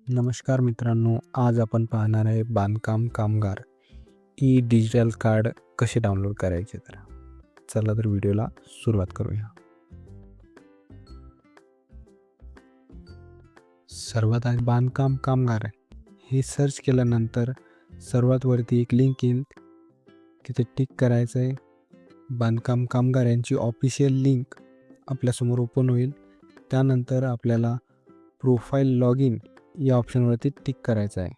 नमस्कार मित्रांनो, आज आपण पाहणार आहे बांधकाम कामगार ई डिजिटल कार्ड कसे डाउनलोड करायचे. तर चला तर व्हिडिओला सुरुवात करूया. सर्वात आधी बांधकाम कामगार हे सर्च केल्यानंतर सर्वात वरती एक लिंक येईल, तिथे टिक करायचं आहे. बांधकाम कामगार यांची ऑफिशियल लिंक आपल्यासमोर ओपन होईल. त्यानंतर आपल्याला प्रोफाईल लॉग इन या ऑप्शनवरती टिक करायचं आहे.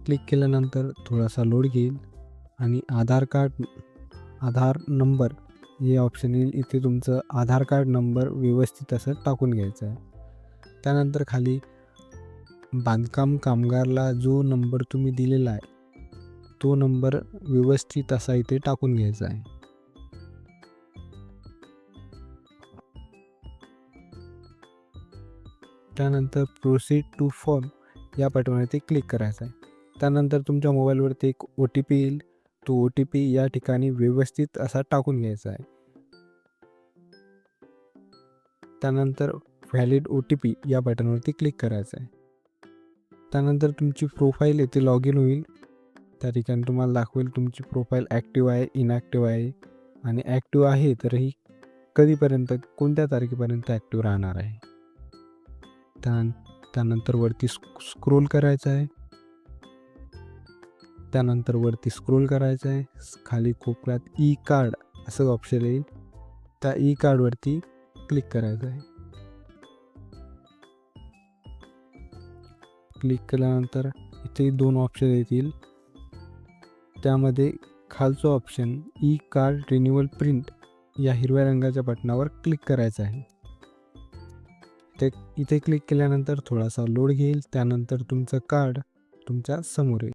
क्लिक केल्यानंतर थोडासा लोड घेईल आणि आधार नंबर हे ऑप्शन येईल. इथे तुमचं आधार कार्ड नंबर व्यवस्थित असं टाकून घ्यायचं आहे. त्यानंतर खाली बांधकाम कामगारला जो नंबर तुम्ही दिलेला आहे तो नंबर व्यवस्थित असा इथे टाकून घ्यायचा आहे. त्यानंतर प्रोसीड टू फॉर्म या बटनवरती क्लिक करायचं आहे. त्यानंतर तुमच्या मोबाईलवरती एक OTP येईल. तो OTP या ठिकाणी व्यवस्थित असा टाकून घ्यायचा आहे. त्यानंतर व्हॅलिड OTP या बटनवरती क्लिक करायचं आहे. त्यानंतर तुमची प्रोफाईल येथे लॉग इन होईल. त्या ठिकाणी तुम्हाला दाखवेल तुमची प्रोफाईल ॲक्टिव्ह आहे, इनॲक्टिव्ह आहे. आणि ॲक्टिव्ह आहे तर ही कधीपर्यंत, कोणत्या तारखेपर्यंत ॲक्टिव्ह राहणार आहे. त्यानंतर वरती स्क्रोल करायचं आहे. खाली कोपऱ्यात ई कार्ड असं ऑप्शन येईल. त्या ई कार्डवरती क्लिक करायचं आहे. क्लिक केल्यानंतर इथे 2 ऑप्शन येतील. त्यामध्ये खालचं option E card renewal print या हिरव्या रंगाच्या बटनावर क्लिक करायचं आहे. इथे क्लिक केल्यानंतर थोडासा लोड घेईल. त्यानंतर तुमचं कार्ड तुमच्या समोर येईल.